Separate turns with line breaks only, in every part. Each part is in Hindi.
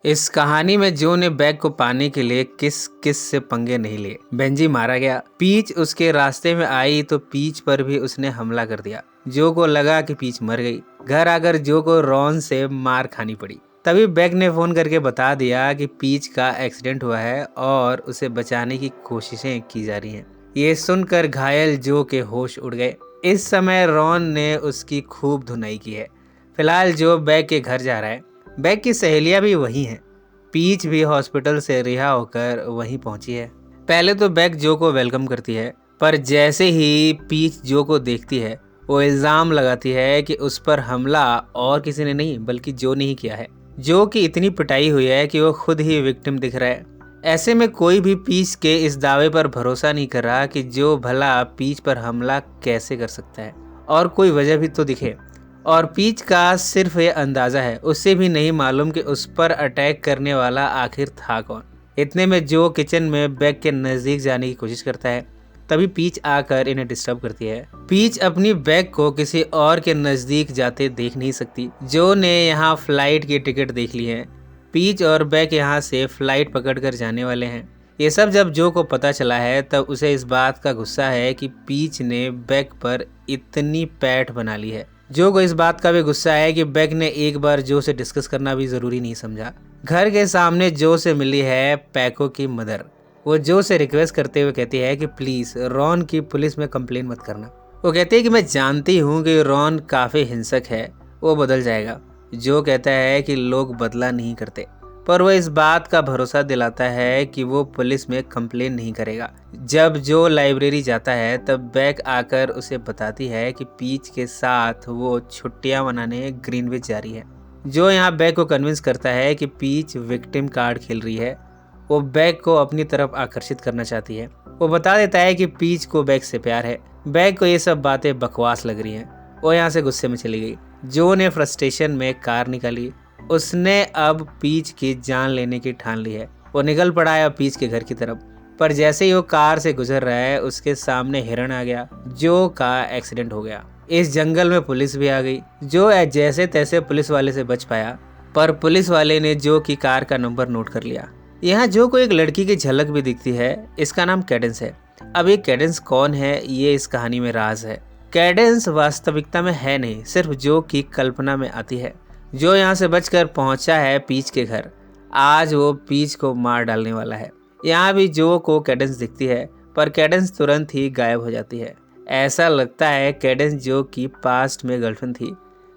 इस कहानी में जो ने बैग को पाने के लिए किस किस से पंगे नहीं लिए। बेंजी मारा गया। पीच उसके रास्ते में आई तो पीच पर भी उसने हमला कर दिया। जो को लगा कि पीच मर गई। घर आकर जो को रॉन से मार खानी पड़ी। तभी बैग ने फोन करके बता दिया कि पीच का एक्सीडेंट हुआ है और उसे बचाने की कोशिशें की जा रही हैं। ये सुनकर घायल जो के होश उड़ गए। इस समय रॉन ने उसकी खूब धुनाई की है। फिलहाल जो बैग के घर जा रहा है। बैग की सहेलियां भी वही हैं। पीच भी हॉस्पिटल से रिहा होकर वहीं पहुंची है। पहले तो बैग जो को वेलकम करती है, पर जैसे ही पीच जो को देखती है वो इल्जाम लगाती है कि उस पर हमला और किसी ने नहीं बल्कि जो ने ही किया है। जो की इतनी पिटाई हुई है कि वो खुद ही विक्टिम दिख रहा है। ऐसे में कोई भी पीच के इस दावे पर भरोसा नहीं कर रहा कि जो भला पीच पर हमला कैसे कर सकता है, और कोई वजह भी तो दिखे। और पीच का सिर्फ ये अंदाजा है, उससे भी नहीं मालूम कि उस पर अटैक करने वाला आखिर था कौन। इतने में जो किचन में बैग के नजदीक जाने की कोशिश करता है, तभी पीच आकर इन्हें डिस्टर्ब करती है। पीच अपनी बैग को किसी और के नजदीक जाते देख नहीं सकती। जो ने यहाँ फ्लाइट की टिकट देख ली है। पीच और बैग यहाँ से फ्लाइट पकड़कर जाने वाले हैं। ये सब जब जो को पता चला है तब उसे इस बात का गुस्सा है कि पीच ने बैग पर इतनी पैठ बना ली है। जो को इस बात का भी गुस्सा है कि बैग ने एक बार जो से डिस्कस करना भी जरूरी नहीं समझा। घर के सामने जो से मिली है पैको की मदर। वो जो से रिक्वेस्ट करते हुए कहती है कि प्लीज रॉन की पुलिस में कंप्लेन मत करना। वो कहती है कि मैं जानती हूँ कि रॉन काफी हिंसक है, वो बदल जाएगा। जो कहता है कि लोग बदला नहीं करते, पर वो इस बात का भरोसा दिलाता है कि वो पुलिस में कंप्लेन नहीं करेगा। जब जो लाइब्रेरी जाता है तब बैग आकर उसे बताती है कि पीच के साथ वो छुट्टियां मनाने ग्रीनविच जा रही है। जो यहाँ बैग को कन्विंस करता है कि पीच विक्टिम कार्ड खेल रही है। वो बैग को अपनी तरफ आकर्षित करना चाहती है। वो बता देता है कि पीच को बैग से प्यार है। बैग को ये सब बातें बकवास लग रही हैं। वो यहाँ से गुस्से में चली गई। जो ने फ्रस्ट्रेशन में कार निकाली। उसने अब पीच की जान लेने की ठान ली है। वो निकल पड़ा है पीच के घर की तरफ, पर जैसे ही वो कार से गुजर रहा है उसके सामने हिरण आ गया। जो का एक्सीडेंट हो गया। इस जंगल में पुलिस भी आ गई। जो जैसे तैसे पुलिस वाले से बच पाया, पर पुलिस वाले ने जो की कार का नंबर नोट कर लिया। यहाँ जो को एक लड़की की झलक भी दिखती है। इसका नाम कैडेंस है। अब ये कैडेंस कौन है, ये इस कहानी में राज है। कैडेंस वास्तविकता में है नहीं, सिर्फ जो की कल्पना में आती है। जो यहाँ से बचकर पहुंचा है पीच के घर। आज वो पीच को मार डालने वाला है। यहाँ भी जो को कैडेंस दिखती है, पर कैडेंस तुरंत ही गायब हो जाती है। ऐसा लगता है कैडेंस जो की पास्ट में गर्लफ्रेंड थी।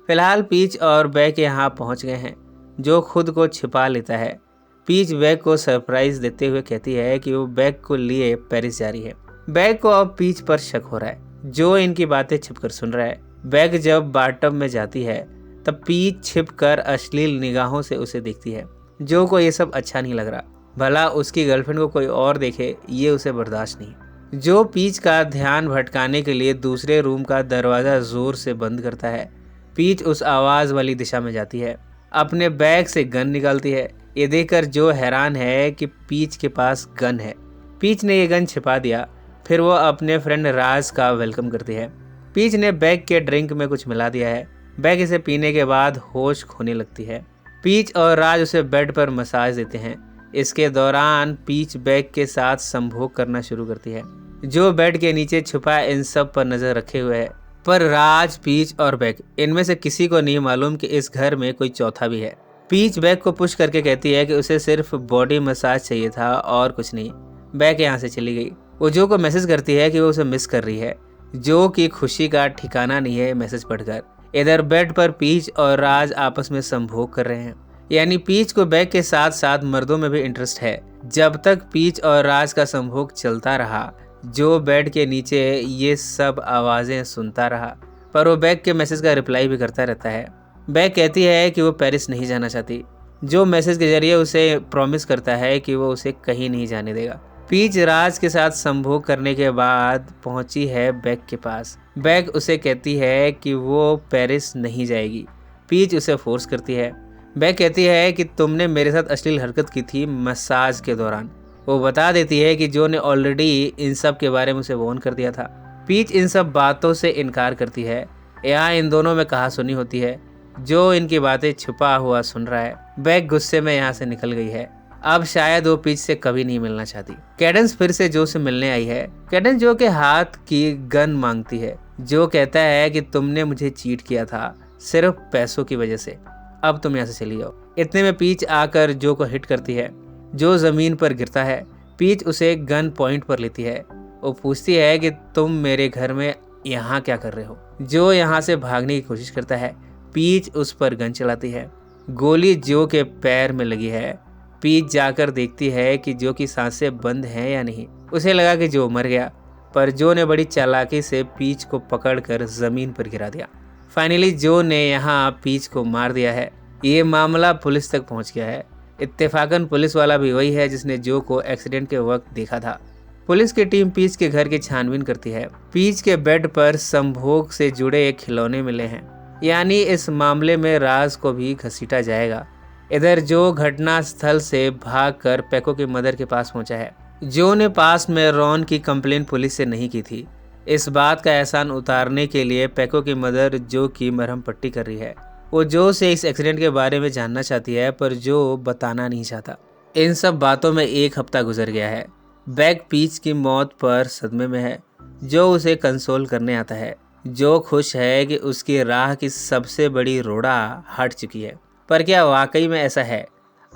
फिलहाल पीच और बैग यहाँ पहुंच गए हैं। जो खुद को छिपा लेता है। पीच बैग को सरप्राइज देते हुए कहती है कि वो बैग को लिए पेरिस जा रही है। बैग को अब पीच पर शक हो रहा है। जो इनकी बातें छिपकर सुन रहा है। बैग जब बाथटब में जाती है तब पीच छिपकर अश्लील निगाहों से उसे देखती है। जो को ये सब अच्छा नहीं लग रहा। भला उसकी गर्लफ्रेंड को कोई और देखे, ये उसे बर्दाश्त नहीं। जो पीच का ध्यान भटकाने के लिए दूसरे रूम का दरवाजा जोर से बंद करता है। पीच उस आवाज वाली दिशा में जाती है। अपने बैग से गन निकालती है। ये देखकर जो हैरान है कि पीच के पास गन है। पीच ने ये गन छिपा दिया। फिर वो अपने फ्रेंड राज का वेलकम करती है। पीच ने बैग के ड्रिंक में कुछ मिला दिया है। बैग इसे पीने के बाद होश खोने लगती है। पीच और राज उसे बेड पर मसाज देते हैं। इसके दौरान पीच बैग के साथ संभोग करना शुरू करती है। जो बेड के नीचे छुपा इन सब पर नजर रखे हुए है, पर राज, पीच और बैग इनमें से किसी को नहीं मालूम कि इस घर में कोई चौथा भी है। पीच बैग को पुश करके कहती है कि उसे सिर्फ बॉडी मसाज चाहिए था और कुछ नहीं। बैग यहाँ से चली गई। वो जो को मैसेज करती है कि वो उसे मिस कर रही है। जो की खुशी का ठिकाना नहीं है मैसेज पढ़कर। इधर बेड पर पीच और राज आपस में संभोग कर रहे हैं। यानी पीच को बैग के साथ साथ मर्दों में भी इंटरेस्ट है। जब तक पीच और राज का संभोग चलता रहा, जो बेड के नीचे ये सब आवाजें सुनता रहा, पर वो बैग के मैसेज का रिप्लाई भी करता रहता है। बैग कहती है कि वो पेरिस नहीं जाना चाहती। जो मैसेज के जरिए उसे प्रॉमिस करता है कि वो उसे कहीं नहीं जाने देगा। पीच राज के साथ संभोग करने के बाद पहुंची है बैग के पास। बैग उसे कहती है कि वो पेरिस नहीं जाएगी। पीच उसे फोर्स करती है। बैग कहती है कि तुमने मेरे साथ अश्लील हरकत की थी मसाज के दौरान। वो बता देती है कि जो ने ऑलरेडी इन सब के बारे में उसे वार्न कर दिया था। पीच इन सब बातों से इनकार करती है। यहाँ इन दोनों में कहासुनी होती है। जो इनकी बातें छुपा हुआ सुन रहा है। बैग गुस्से में यहाँ से निकल गई है। अब शायद वो पीच से कभी नहीं मिलना चाहती। कैडेंस फिर से जो से मिलने आई है। कैडेंस जो के हाथ की गन मांगती है। जो कहता है कि तुमने मुझे चीट किया था सिर्फ पैसों की वजह से, अब तुम यहाँ से चली जाओ। इतने में पीच आकर जो को हिट करती है। जो जमीन पर गिरता है। पीच उसे गन पॉइंट पर लेती है। वो पूछती है कि तुम मेरे घर में यहाँ क्या कर रहे हो। जो यहाँ से भागने की कोशिश करता है। पीच उस पर गन चलाती है। गोली जो के पैर में लगी है। पीच जाकर देखती है कि जो की सांसें बंद हैं या नहीं। उसे लगा कि जो मर गया, पर जो ने बड़ी चालाकी से पीच को पकड़कर जमीन पर गिरा दिया। फाइनली जो ने यहाँ पीच को मार दिया है। ये मामला पुलिस तक पहुंच गया है। इत्तेफाकन पुलिस वाला भी वही है जिसने जो को एक्सीडेंट के वक्त देखा था। पुलिस की टीम पीच के घर की छानबीन करती है। पीच के बेड पर संभोग से जुड़े एक खिलौने मिले हैं, यानी इस मामले में राज को भी घसीटा जाएगा। इधर जो घटना स्थल से भागकर पैको की मदर के पास पहुंचा है। जो ने पास में रॉन की कंप्लेंट पुलिस से नहीं की थी। इस बात का एहसान उतारने के लिए पैको की मदर जो की मरहम पट्टी कर रही है। वो जो से इस एक्सीडेंट के बारे में जानना चाहती है, पर जो बताना नहीं चाहता। इन सब बातों में एक हफ्ता गुजर गया है। बैग पीच की मौत पर सदमे में है। जो उसे कंसोल करने आता है। जो खुश है कि उसकी राह की सबसे बड़ी रोड़ा हट चुकी है। पर क्या वाकई में ऐसा है?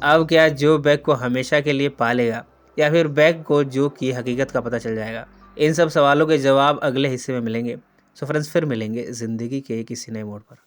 अब क्या जो बैग को हमेशा के लिए पालेगा, या फिर बैग को जो की हकीकत का पता चल जाएगा? इन सब सवालों के जवाब अगले हिस्से में मिलेंगे। सो फ्रेंड्स, फिर मिलेंगे जिंदगी के किसी नए मोड़ पर।